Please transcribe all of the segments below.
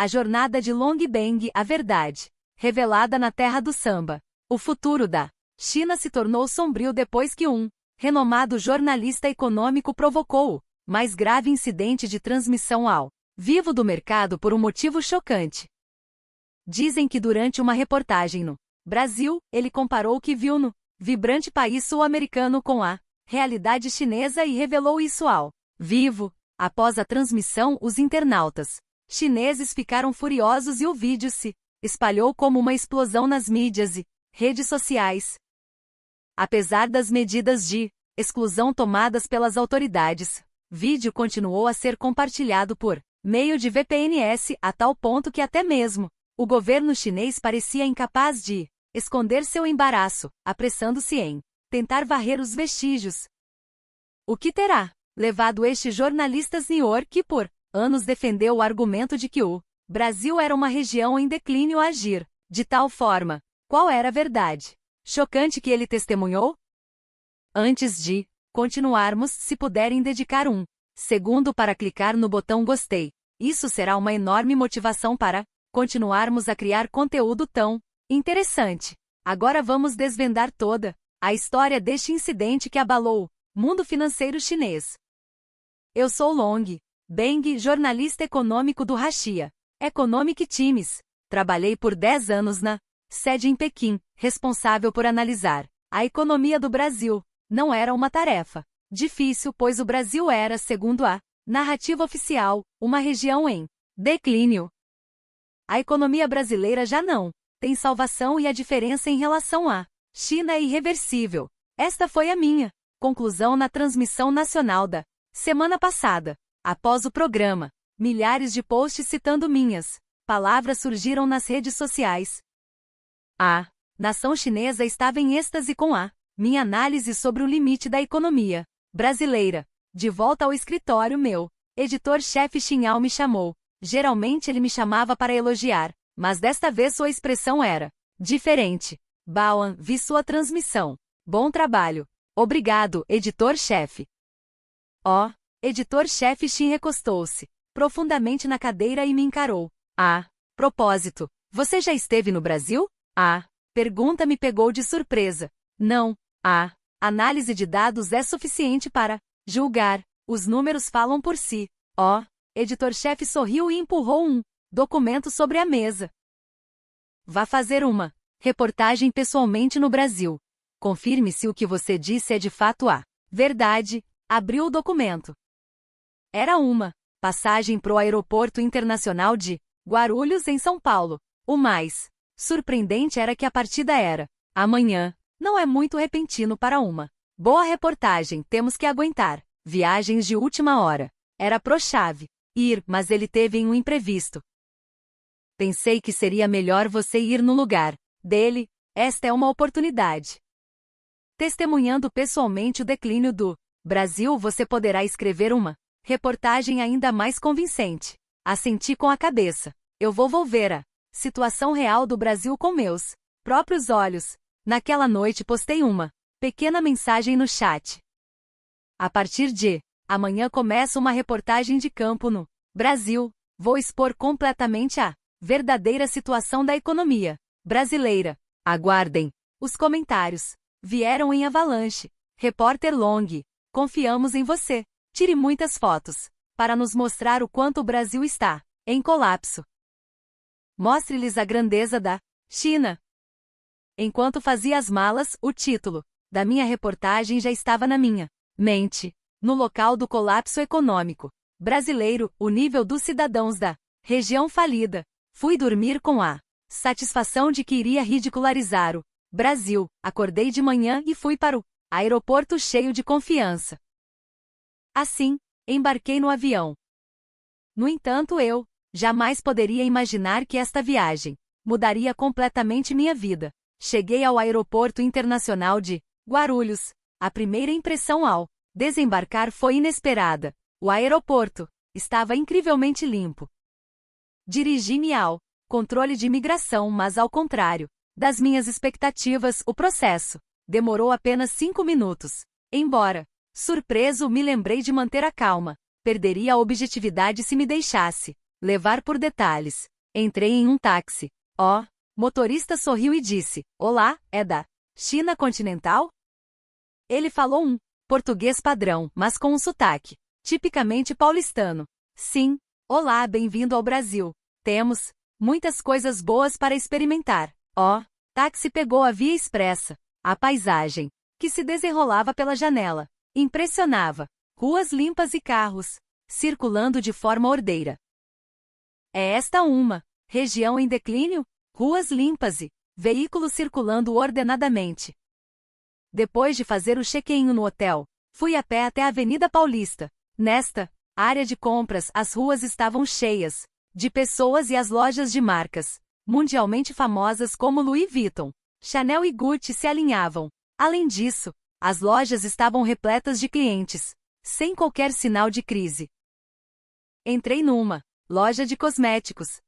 A jornada de Long Beng, a verdade, revelada na terra do samba. O futuro da China se tornou sombrio depois que um renomado jornalista econômico provocou o mais grave incidente de transmissão ao vivo do mercado por um motivo chocante. Dizem que durante uma reportagem no Brasil, ele comparou o que viu no vibrante país sul-americano com a realidade chinesa e revelou isso ao vivo. Após a transmissão, os internautas chineses ficaram furiosos e o vídeo se espalhou como uma explosão nas mídias e redes sociais. Apesar das medidas de exclusão tomadas pelas autoridades, o vídeo continuou a ser compartilhado por meio de VPNs a tal ponto que até mesmo o governo chinês parecia incapaz de esconder seu embaraço, apressando-se em tentar varrer os vestígios. O que terá levado este jornalista New York, que por anos defendeu o argumento de que o Brasil era uma região em declínio, a agir de tal forma? Qual era a verdade chocante que ele testemunhou? Antes de continuarmos, se puderem dedicar um segundo para clicar no botão gostei, isso será uma enorme motivação para continuarmos a criar conteúdo tão interessante. Agora vamos desvendar toda a história deste incidente que abalou o mundo financeiro chinês. Eu sou Long Beng, jornalista econômico do Haxia Economic Times. Trabalhei por 10 anos na sede em Pequim, responsável por analisar a economia do Brasil. Não era uma tarefa difícil, pois o Brasil era, segundo a narrativa oficial, uma região em declínio. A economia brasileira já não tem salvação e a diferença em relação à China é irreversível. Esta foi a minha conclusão na transmissão nacional da semana passada. Após o programa, milhares de posts citando minhas palavras surgiram nas redes sociais. A nação chinesa estava em êxtase com a minha análise sobre o limite da economia brasileira. De volta ao escritório, meu editor-chefe Xin Yao me chamou. Geralmente ele me chamava para elogiar, mas desta vez sua expressão era diferente. Baoan, vi sua transmissão. Bom trabalho. Obrigado, editor-chefe. Editor-chefe Xin recostou-se profundamente na cadeira e me encarou. Propósito, você já esteve no Brasil? Pergunta me pegou de surpresa. Não. Análise de dados é suficiente para julgar. Os números falam por si. Editor-chefe sorriu e empurrou um documento sobre a mesa. Vá fazer uma reportagem pessoalmente no Brasil. Confirme se o que você disse é de fato a verdade. Abriu o documento. Era uma passagem pro Aeroporto Internacional de Guarulhos, em São Paulo. O mais surpreendente era que a partida era amanhã. Não é muito repentino para uma boa reportagem, temos que aguentar viagens de última hora. Era pro chave ir, mas ele teve um imprevisto. Pensei que seria melhor você ir no lugar dele. Esta é uma oportunidade. Testemunhando pessoalmente o declínio do Brasil, você poderá escrever uma reportagem ainda mais convincente. Assenti com a cabeça. Eu vou ver a situação real do Brasil com meus próprios olhos. Naquela noite postei uma pequena mensagem no chat. A partir de amanhã começa uma reportagem de campo no Brasil. Vou expor completamente a verdadeira situação da economia brasileira. Aguardem. Os comentários vieram em avalanche. Repórter Long, confiamos em você. Tire muitas fotos para nos mostrar o quanto o Brasil está em colapso. Mostre-lhes a grandeza da China. Enquanto fazia as malas, o título da minha reportagem já estava na minha mente. No local do colapso econômico brasileiro, o nível dos cidadãos da região falida. Fui dormir com a satisfação de que iria ridicularizar o Brasil. Acordei de manhã e fui para o aeroporto cheio de confiança. Assim, embarquei no avião. No entanto, eu jamais poderia imaginar que esta viagem mudaria completamente minha vida. Cheguei ao Aeroporto Internacional de Guarulhos. A primeira impressão ao desembarcar foi inesperada. O aeroporto estava incrivelmente limpo. Dirigi-me ao controle de imigração, mas ao contrário das minhas expectativas, o processo demorou apenas 5 minutos. Embora surpreso, me lembrei de manter a calma. Perderia a objetividade se me deixasse levar por detalhes. Entrei em um táxi. Motorista sorriu e disse: Olá, é da China continental? Ele falou um português padrão, mas com um sotaque tipicamente paulistano. Sim. Olá, bem-vindo ao Brasil. Temos muitas coisas boas para experimentar. Táxi pegou a via expressa. A paisagem que se desenrolava pela janela impressionava. Ruas limpas e carros circulando de forma ordeira. É esta uma região em declínio? Ruas limpas e veículos circulando ordenadamente. Depois de fazer o check-in no hotel, fui a pé até a Avenida Paulista. Nesta área de compras, as ruas estavam cheias de pessoas e as lojas de marcas mundialmente famosas como Louis Vuitton, Chanel e Gucci se alinhavam. Além disso, as lojas estavam repletas de clientes, sem qualquer sinal de crise. Entrei numa loja de cosméticos.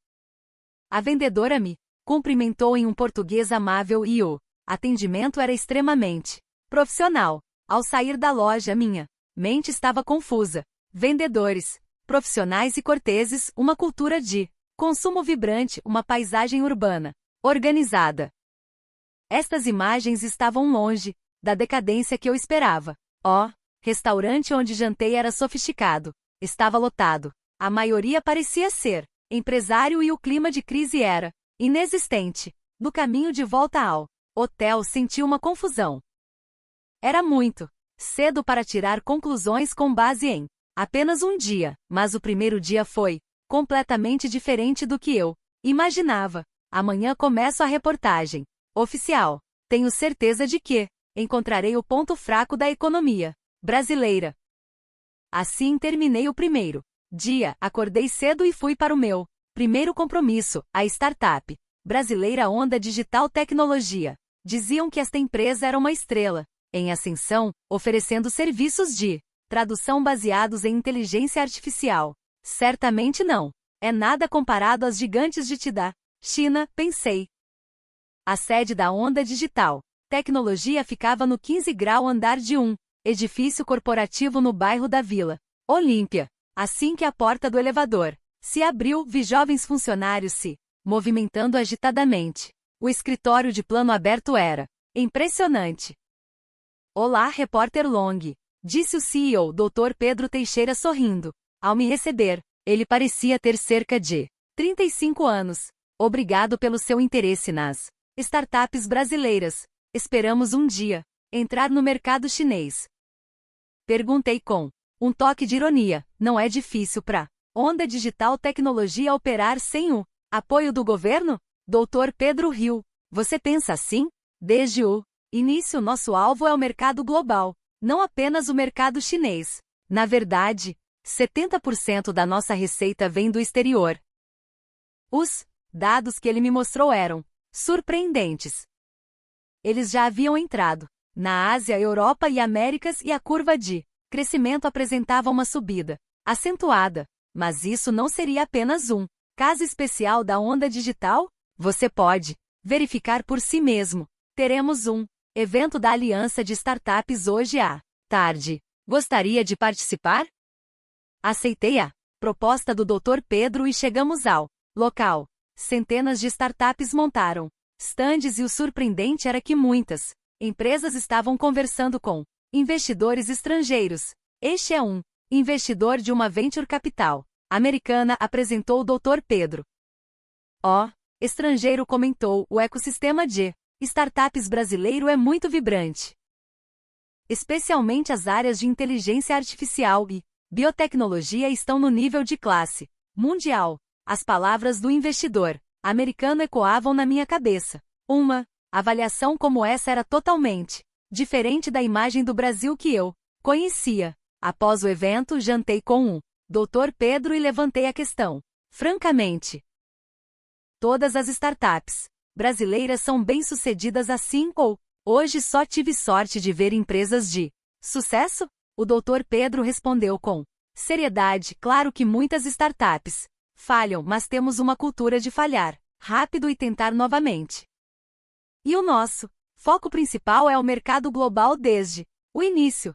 A vendedora me cumprimentou em um português amável e o atendimento era extremamente profissional. Ao sair da loja, minha mente estava confusa. Vendedores, profissionais e corteses, uma cultura de consumo vibrante, uma paisagem urbana organizada. Estas imagens estavam longe da decadência que eu esperava. Restaurante onde jantei era sofisticado. Estava lotado. A maioria parecia ser empresário e o clima de crise era inexistente. No caminho de volta ao hotel, senti uma confusão. Era muito cedo para tirar conclusões com base em apenas um dia, mas o primeiro dia foi completamente diferente do que eu imaginava. Amanhã começo a reportagem oficial. Tenho certeza de que encontrarei o ponto fraco da economia brasileira. Assim terminei o primeiro dia, acordei cedo e fui para o meu primeiro compromisso, a startup brasileira Onda Digital Tecnologia. Diziam que esta empresa era uma estrela em ascensão, oferecendo serviços de tradução baseados em inteligência artificial. Certamente não é nada comparado às gigantes de da China, pensei. A sede da Onda Digital Tecnologia ficava no 15 grau andar de um edifício corporativo no bairro da Vila Olímpia. Assim que a porta do elevador se abriu, vi jovens funcionários se movimentando agitadamente. O escritório de plano aberto era impressionante. Olá, repórter Long, disse o CEO, Dr. Pedro Teixeira sorrindo. Ao me receber, ele parecia ter cerca de 35 anos. Obrigado pelo seu interesse nas startups brasileiras. Esperamos um dia entrar no mercado chinês. Perguntei com um toque de ironia. Não é difícil para Onda Digital Tecnologia operar sem o apoio do governo? Dr. Pedro riu. Você pensa assim? Desde o início, nosso alvo é o mercado global, não apenas o mercado chinês. Na verdade, 70% da nossa receita vem do exterior. Os dados que ele me mostrou eram surpreendentes. Eles já haviam entrado na Ásia, Europa e Américas e a curva de crescimento apresentava uma subida acentuada. Mas isso não seria apenas um caso especial da Onda Digital? Você pode verificar por si mesmo. Teremos um evento da Aliança de Startups hoje à tarde. Gostaria de participar? Aceitei a proposta do Dr. Pedro e chegamos ao local. Centenas de startups montaram stands e o surpreendente era que muitas empresas estavam conversando com investidores estrangeiros. Este é um investidor de uma venture capital americana, apresentou o Dr. Pedro. Estrangeiro comentou, o ecossistema de startups brasileiro é muito vibrante. Especialmente as áreas de inteligência artificial e biotecnologia estão no nível de classe mundial. As palavras do investidor americano ecoavam na minha cabeça. Uma avaliação como essa era totalmente diferente da imagem do Brasil que eu conhecia. Após o evento, jantei com o Dr. Pedro e levantei a questão. Francamente, todas as startups brasileiras são bem-sucedidas assim ou hoje só tive sorte de ver empresas de sucesso? O Dr. Pedro respondeu com seriedade, claro que muitas startups falham, mas temos uma cultura de falhar rápido e tentar novamente. E o nosso foco principal é o mercado global desde o início.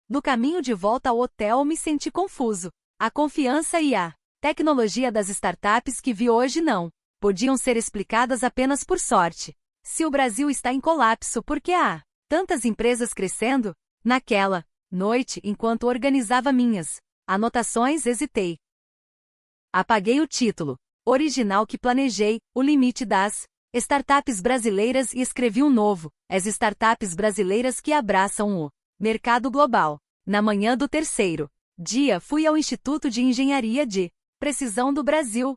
No caminho de volta ao hotel me senti confuso. A confiança e a Tecnologia das startups que vi hoje não podiam ser explicadas apenas por sorte. Se o Brasil está em colapso, por que há tantas empresas crescendo? Naquela noite, enquanto organizava minhas anotações, hesitei. Apaguei o título original que planejei, O Limite das Startups Brasileiras, e escrevi um novo, As Startups Brasileiras que Abraçam o Mercado Global. Na manhã do terceiro dia, fui ao Instituto de Engenharia de Precisão do Brasil.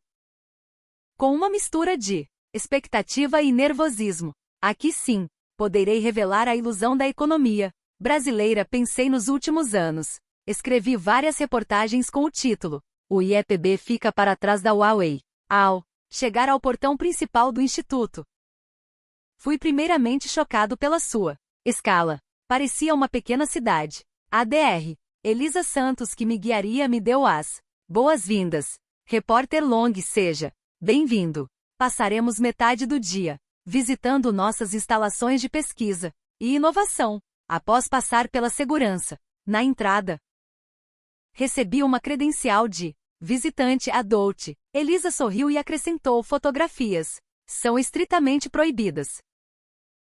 Com uma mistura de expectativa e nervosismo. Aqui sim, poderei revelar a ilusão da economia brasileira. Pensei nos últimos anos. Escrevi várias reportagens com o título O IEPB fica para trás da Huawei. Ao chegar ao portão principal do Instituto, fui primeiramente chocado pela sua escala. Parecia uma pequena cidade. A Dr. Elisa Santos, que me guiaria, me deu as boas-vindas. Repórter Long, seja bem-vindo. Passaremos metade do dia visitando nossas instalações de pesquisa e inovação. Após passar pela segurança na entrada, recebi uma credencial de visitante adult. Elisa sorriu e acrescentou: fotografias são estritamente proibidas.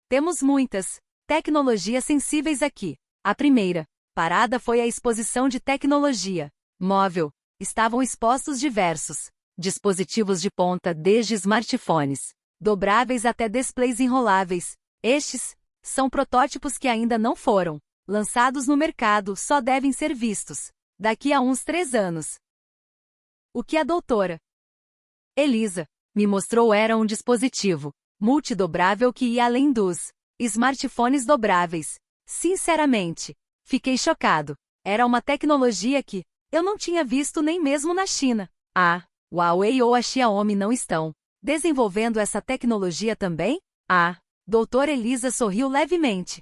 Temos muitas tecnologias sensíveis aqui. A primeira parada foi a exposição de tecnologia móvel. Estavam expostos diversos dispositivos de ponta, desde smartphones dobráveis até displays enroláveis. Estes são protótipos que ainda não foram lançados no mercado, só devem ser vistos daqui a uns 3 anos. O que a doutora Elisa me mostrou era um dispositivo multidobrável que ia além dos smartphones dobráveis. Sinceramente, fiquei chocado. Era uma tecnologia que eu não tinha visto nem mesmo na China. A Huawei ou a Xiaomi não estão desenvolvendo essa tecnologia também? A doutora Elisa sorriu levemente.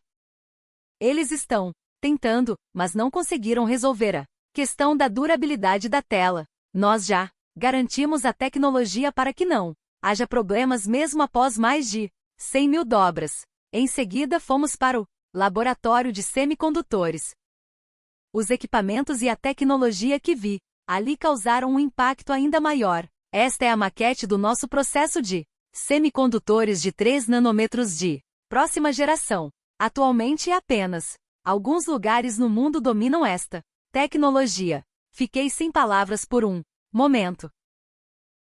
Eles estão tentando, mas não conseguiram resolver a questão da durabilidade da tela. Nós já garantimos a tecnologia para que não haja problemas mesmo após mais de 100 mil dobras. Em seguida fomos para o laboratório de semicondutores. Os equipamentos e a tecnologia que vi ali causaram um impacto ainda maior. Esta é a maquete do nosso processo de semicondutores de 3 nanômetros de próxima geração. Atualmente apenas alguns lugares no mundo dominam esta tecnologia. Fiquei sem palavras por um momento.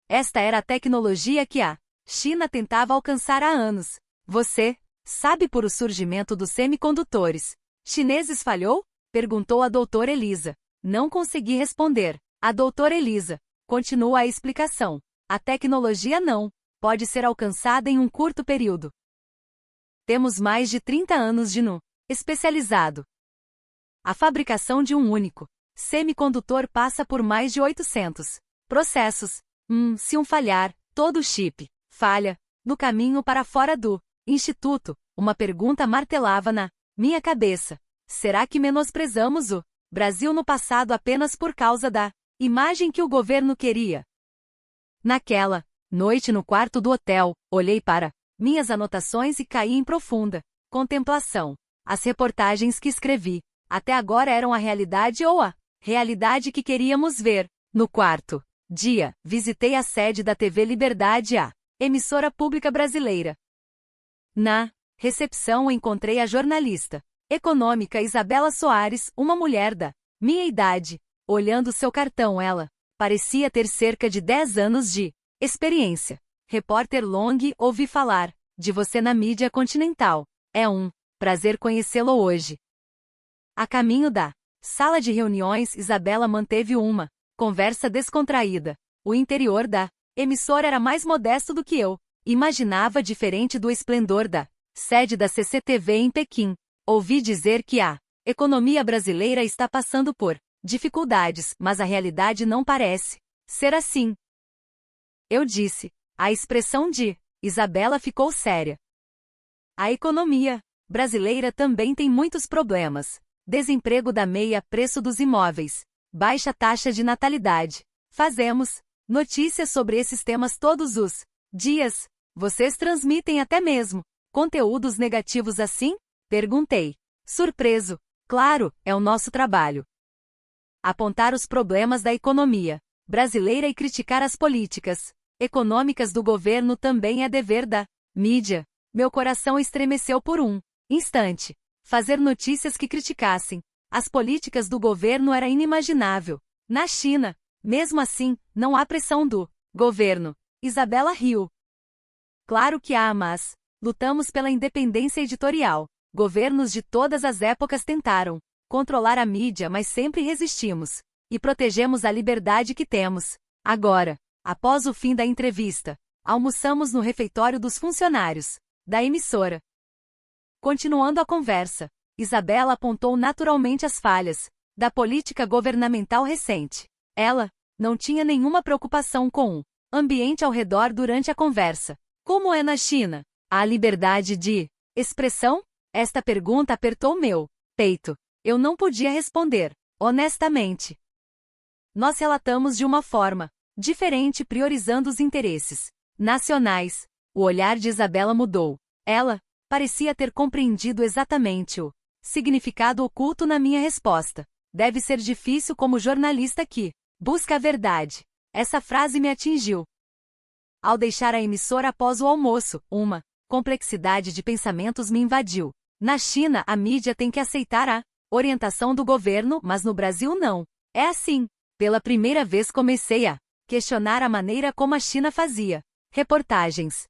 Esta era a tecnologia que a China tentava alcançar há anos. Você sabe por o surgimento dos semicondutores chineses falhou? Perguntou a doutora Elisa. Não consegui responder. A doutora Elisa continua a explicação. A tecnologia não pode ser alcançada em um curto período. Temos mais de 30 anos de especializado. A fabricação de um único semicondutor passa por mais de 800 processos. Se um falhar, todo o chip falha. No caminho para fora do instituto, uma pergunta martelava na minha cabeça. Será que menosprezamos o Brasil no passado apenas por causa da imagem que o governo queria? Naquela noite no quarto do hotel, olhei para minhas anotações e caí em profunda contemplação. As reportagens que escrevi até agora eram a realidade ou a realidade que queríamos ver. No quarto dia, visitei a sede da TV Liberdade, a emissora pública brasileira. Na recepção encontrei a jornalista econômica Isabela Soares, uma mulher da minha idade. Olhando seu cartão, ela parecia ter cerca de 10 anos de experiência. Repórter Long, ouvi falar de você na mídia continental. É um prazer conhecê-lo hoje. A caminho da sala de reuniões, Isabela manteve uma conversa descontraída. O interior da emissora era mais modesto do que eu imaginava, diferente do esplendor da sede da CCTV em Pequim. Ouvi dizer que a economia brasileira está passando por dificuldades, mas a realidade não parece ser assim. Eu disse. A expressão de Isabela ficou séria. A economia brasileira também tem muitos problemas. Desemprego da meia, preço dos imóveis, baixa taxa de natalidade. Fazemos notícias sobre esses temas todos os dias. Vocês transmitem até mesmo conteúdos negativos assim? Perguntei. Surpreso. Claro, é o nosso trabalho. Apontar os problemas da economia brasileira e criticar as políticas econômicas do governo também é dever da mídia. Meu coração estremeceu por um instante. Fazer notícias que criticassem as políticas do governo era inimaginável. Na China, mesmo assim, não há pressão do governo. Isabela riu. Claro que há, mas lutamos pela independência editorial. Governos de todas as épocas tentaram controlar a mídia, mas sempre resistimos. E protegemos a liberdade que temos. Agora, após o fim da entrevista, almoçamos no refeitório dos funcionários da emissora. Continuando a conversa, Isabela apontou naturalmente as falhas da política governamental recente. Ela não tinha nenhuma preocupação com o ambiente ao redor durante a conversa. Como é na China? Há liberdade de expressão? Esta pergunta apertou meu peito. Eu não podia responder, honestamente. Nós relatamos de uma forma diferente, priorizando os interesses nacionais. O olhar de Isabela mudou. Ela parecia ter compreendido exatamente o significado oculto na minha resposta. Deve ser difícil como jornalista que busca a verdade. Essa frase me atingiu. Ao deixar a emissora após o almoço, uma complexidade de pensamentos me invadiu. Na China, a mídia tem que aceitar a orientação do governo, mas no Brasil não. É assim. Pela primeira vez comecei a questionar a maneira como a China fazia reportagens.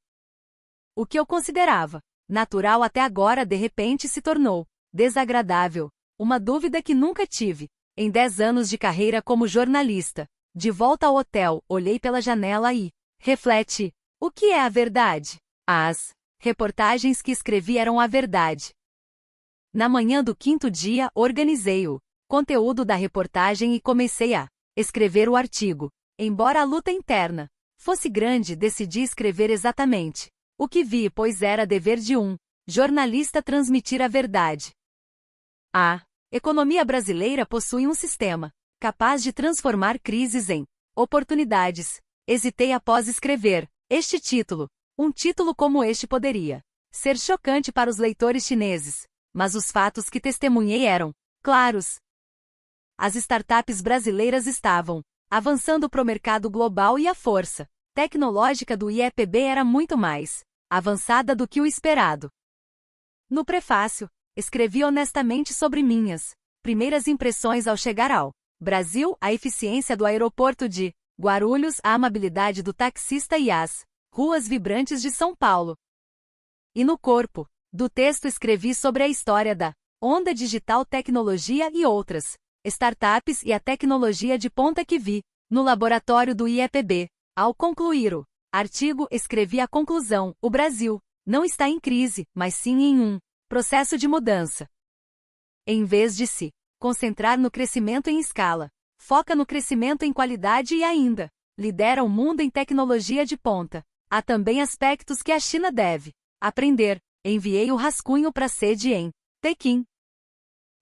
O que eu considerava natural até agora de repente se tornou desagradável. Uma dúvida que nunca tive. Em 10 anos de carreira como jornalista. De volta ao hotel, olhei pela janela e refleti. O que é a verdade? As reportagens que escrevi eram a verdade. Na manhã do 5º dia, organizei o conteúdo da reportagem e comecei a escrever o artigo. Embora a luta interna fosse grande, decidi escrever exatamente o que vi, pois era dever de um jornalista transmitir a verdade. A economia brasileira possui um sistema capaz de transformar crises em oportunidades. Hesitei após escrever este título. Um título como este poderia ser chocante para os leitores chineses, mas os fatos que testemunhei eram claros. As startups brasileiras estavam avançando para o mercado global e a força tecnológica do IEPB era muito mais avançada do que o esperado. No prefácio, escrevi honestamente sobre minhas primeiras impressões ao chegar ao Brasil, a eficiência do aeroporto de Guarulhos, a amabilidade do taxista e as ruas vibrantes de São Paulo. E no corpo do texto escrevi sobre a história da onda digital, tecnologia e outras startups e a tecnologia de ponta que vi no laboratório do IEPB. Ao concluir o artigo, escrevi a conclusão: o Brasil não está em crise, mas sim em um processo de mudança. Em vez de se concentrar no crescimento em escala, foca no crescimento em qualidade e ainda lidera o mundo em tecnologia de ponta. Há também aspectos que a China deve aprender. Enviei o rascunho para a sede em Pequim.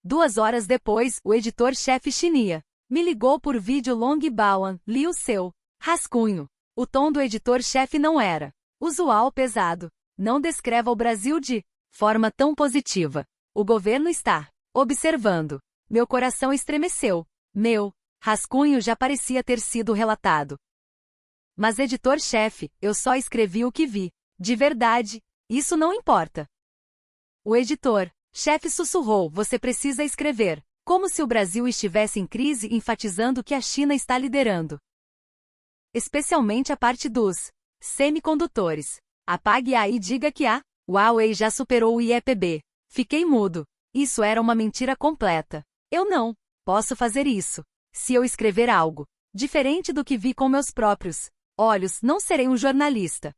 2 horas depois, o editor-chefe Xinia me ligou por vídeo Long Baoan, li o seu rascunho. O tom do editor-chefe não era usual, pesado. Não descreva o Brasil de forma tão positiva. O governo está observando. Meu coração estremeceu. Meu rascunho já parecia ter sido relatado. Mas editor-chefe, eu só escrevi o que vi. De verdade, isso não importa. O editor-chefe sussurrou: você precisa escrever como se o Brasil estivesse em crise, enfatizando que a China está liderando. Especialmente a parte dos semicondutores. Apague a e diga que a Huawei já superou o IEPB. Fiquei mudo. Isso era uma mentira completa. Eu não posso fazer isso. Se eu escrever algo diferente do que vi com meus próprios olhos, não serei um jornalista.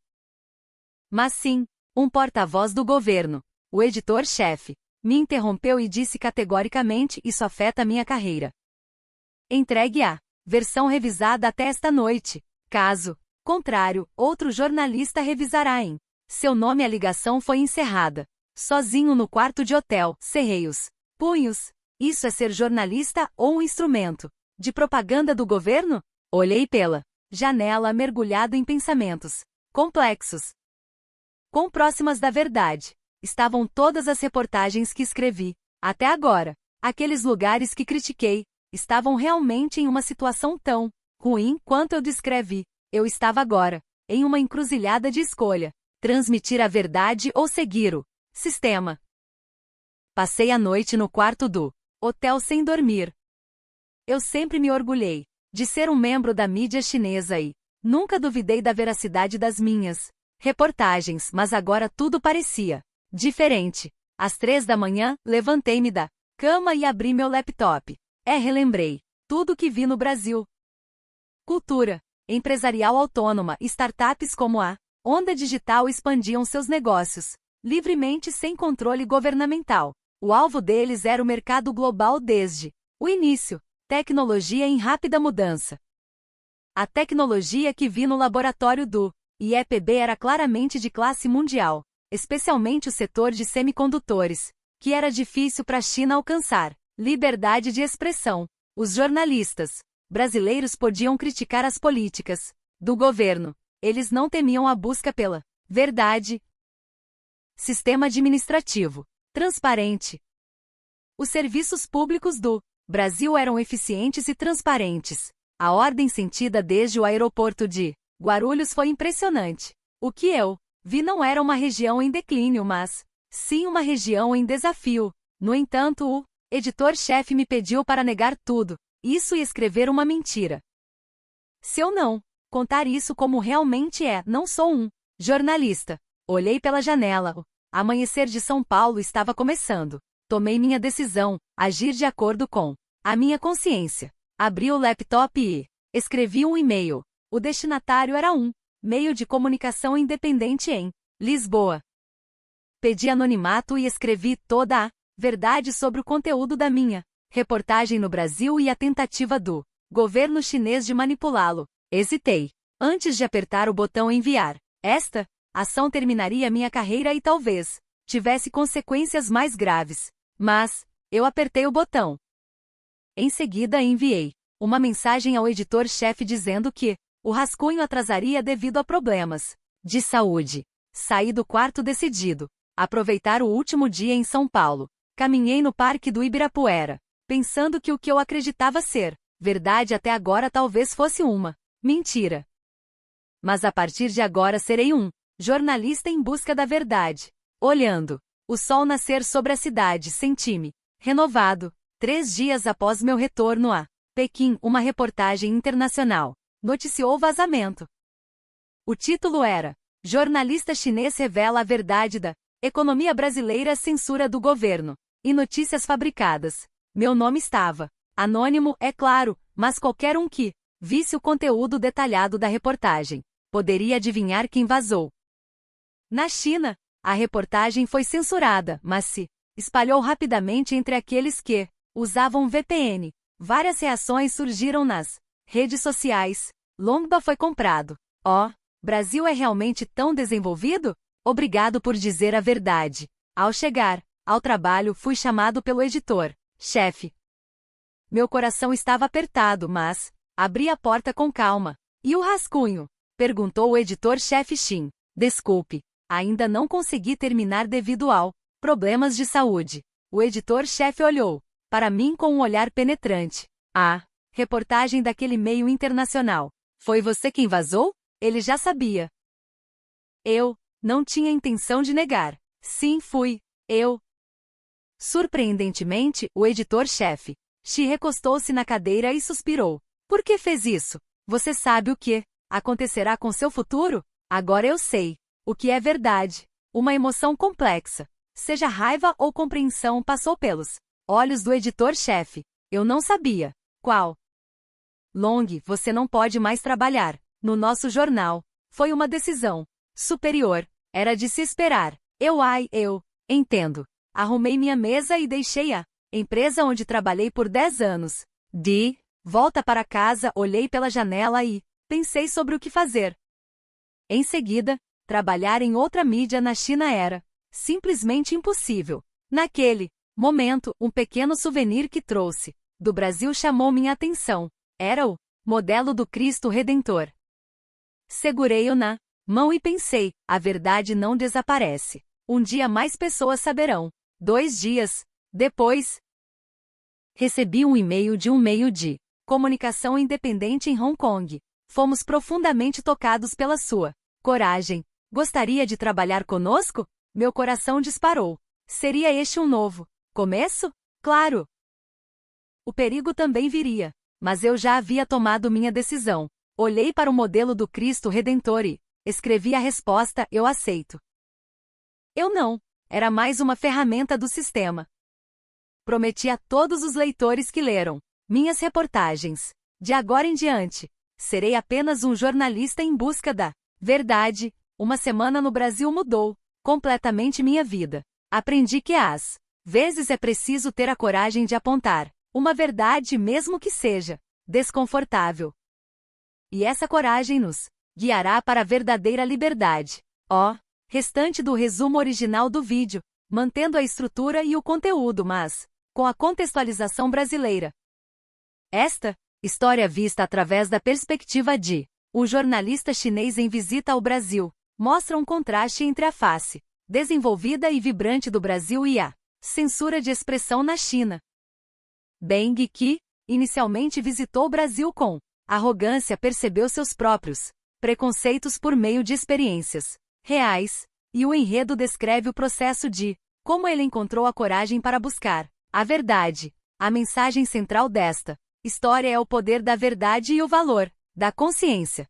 Mas sim, um porta-voz do governo. O editor-chefe me interrompeu e disse categoricamente: isso afeta minha carreira. Entregue a versão revisada até esta noite. Caso contrário, outro jornalista revisará em seu nome. A ligação foi encerrada. Sozinho no quarto de hotel, cerrei os punhos. Isso é ser jornalista ou um instrumento de propaganda do governo? Olhei pela janela, mergulhado em pensamentos complexos. Quão próximas da verdade estavam todas as reportagens que escrevi até agora? Aqueles lugares que critiquei estavam realmente em uma situação tão ruim quanto eu descrevi. Eu estava agora em uma encruzilhada de escolha: transmitir a verdade ou seguir o sistema. Passei a noite no quarto do hotel sem dormir. Eu sempre me orgulhei de ser um membro da mídia chinesa e nunca duvidei da veracidade das minhas reportagens, mas agora tudo parecia diferente. Às 3 da manhã, levantei-me da cama e abri meu laptop. Relembrei tudo o que vi no Brasil. Cultura empresarial autônoma, startups como a Onda Digital expandiam seus negócios livremente sem controle governamental. O alvo deles era o mercado global desde o início. Tecnologia em rápida mudança. A tecnologia que vi no laboratório do IEPB era claramente de classe mundial, especialmente o setor de semicondutores, que era difícil para a China alcançar. Liberdade de expressão. Os jornalistas brasileiros podiam criticar as políticas do governo. Eles não temiam a busca pela verdade. Sistema administrativo transparente. Os serviços públicos do Brasil eram eficientes e transparentes. A ordem sentida desde o aeroporto de Guarulhos foi impressionante. O que eu vi não era uma região em declínio, mas sim uma região em desafio. No entanto, o editor-chefe me pediu para negar tudo isso e escrever uma mentira. Se eu não contar isso como realmente é, não sou um jornalista. Olhei pela janela. O amanhecer de São Paulo estava começando. Tomei minha decisão, agir de acordo com a minha consciência. Abri o laptop e escrevi um e-mail. O destinatário era um meio de comunicação independente em Lisboa. Pedi anonimato e escrevi toda a verdade sobre o conteúdo da minha reportagem no Brasil e a tentativa do governo chinês de manipulá-lo. Hesitei antes de apertar o botão enviar. Esta ação terminaria minha carreira e talvez tivesse consequências mais graves. Mas eu apertei o botão. Em seguida enviei uma mensagem ao editor-chefe dizendo que o rascunho atrasaria devido a problemas de saúde. Saí do quarto decidido a aproveitar o último dia em São Paulo. Caminhei no Parque do Ibirapuera, pensando que o que eu acreditava ser verdade até agora talvez fosse uma mentira. Mas a partir de agora serei um jornalista em busca da verdade. Olhando o sol nascer sobre a cidade, senti-me renovado. 3 dias após meu retorno a Pequim, uma reportagem internacional noticiou o vazamento. O título era: Jornalista chinês revela a verdade da economia brasileira, censura do governo e notícias fabricadas. Meu nome estava anônimo, é claro, mas qualquer um que visse o conteúdo detalhado da reportagem poderia adivinhar quem vazou. Na China, a reportagem foi censurada, mas se espalhou rapidamente entre aqueles que usavam VPN. Várias reações surgiram nas redes sociais. Longba foi comprado. Brasil é realmente tão desenvolvido? Obrigado por dizer a verdade. Ao chegar ao trabalho, fui chamado pelo editor-chefe. Meu coração estava apertado, mas abri a porta com calma. E o rascunho? Perguntou o editor-chefe Xin. Desculpe, ainda não consegui terminar devido ao problemas de saúde. O editor-chefe olhou para mim com um olhar penetrante. Reportagem daquele meio internacional. Foi você quem vazou? Ele já sabia. Eu não tinha intenção de negar. Sim, fui eu. Surpreendentemente, o editor-chefe Xi recostou-se na cadeira e suspirou. Por que fez isso? Você sabe o que acontecerá com seu futuro? Agora eu sei o que é verdade. Uma emoção complexa, seja raiva ou compreensão, passou pelos olhos do editor-chefe. Eu não sabia qual. Long, você não pode mais trabalhar no nosso jornal. Foi uma decisão superior. Era de se esperar. Eu entendo. Arrumei minha mesa e deixei a empresa onde trabalhei por 10 anos. De volta para casa, olhei pela janela e pensei sobre o que fazer. Em seguida, trabalhar em outra mídia na China era simplesmente impossível. Naquele momento, um pequeno souvenir que trouxe do Brasil chamou minha atenção. Era o modelo do Cristo Redentor. Segurei-o na mão e pensei, a verdade não desaparece. Um dia mais pessoas saberão. 2 dias depois, recebi um e-mail de um meio de comunicação independente em Hong Kong. Fomos profundamente tocados pela sua coragem. Gostaria de trabalhar conosco? Meu coração disparou. Seria este um novo começo? Claro! O perigo também viria, mas eu já havia tomado minha decisão. Olhei para o modelo do Cristo Redentor e escrevi a resposta: eu aceito. Eu não. Era mais uma ferramenta do sistema. Prometi a todos os leitores que leram minhas reportagens. De agora em diante, serei apenas um jornalista em busca da verdade. Uma semana no Brasil mudou completamente minha vida. Aprendi que às vezes é preciso ter a coragem de apontar uma verdade, mesmo que seja desconfortável. E essa coragem nos guiará para a verdadeira liberdade. Restante do resumo original do vídeo, mantendo a estrutura e o conteúdo, mas com a contextualização brasileira. Esta história vista através da perspectiva de um jornalista chinês em visita ao Brasil mostra um contraste entre a face desenvolvida e vibrante do Brasil e a censura de expressão na China. Beng, que inicialmente visitou o Brasil com arrogância, percebeu seus próprios preconceitos por meio de experiências reais, e o enredo descreve o processo de como ele encontrou a coragem para buscar a verdade. A mensagem central desta história é o poder da verdade e o valor da consciência.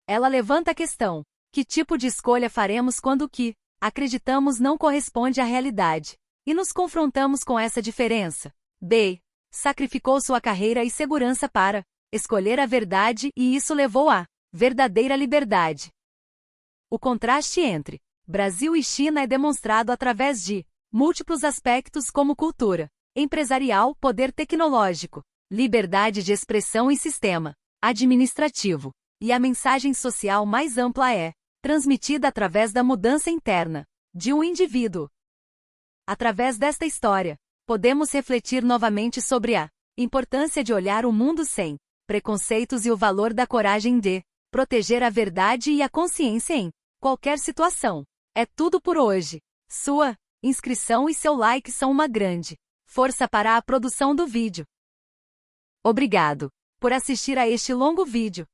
Ela levanta a questão: que tipo de escolha faremos quando o que acreditamos não corresponde à realidade? E nos confrontamos com essa diferença. B. Sacrificou sua carreira e segurança para escolher a verdade, e isso levou à verdadeira liberdade. O contraste entre Brasil e China é demonstrado através de múltiplos aspectos como cultura empresarial, poder tecnológico, liberdade de expressão e sistema administrativo. E a mensagem social mais ampla é transmitida através da mudança interna de um indivíduo. Através desta história, podemos refletir novamente sobre a importância de olhar o mundo sem preconceitos e o valor da coragem de proteger a verdade e a consciência em qualquer situação. É tudo por hoje. Sua inscrição e seu like são uma grande força para a produção do vídeo. Obrigado por assistir a este longo vídeo.